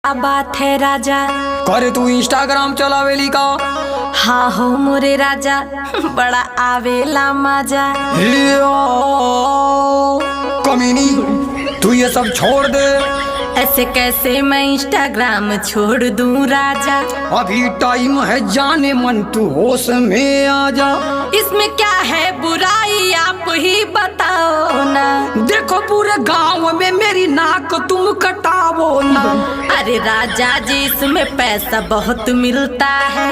क्या बात है राजा? करे तू इंस्टाग्राम चलावेली का? हाँ हो मोरे राजा, बड़ा आवेला मजा। कमीनी, तू ये सब छोड़ दे। ऐसे कैसे मैं इंस्टाग्राम छोड़ दूं राजा? अभी टाइम है जाने मन, तू होश में आ जा। इसमें क्या है बुराई, आप ही बताओ ना। देखो पूरे गांव में मेरी नाक तुम कटावो ना। अरे राजा जी, इसमें पैसा बहुत मिलता है।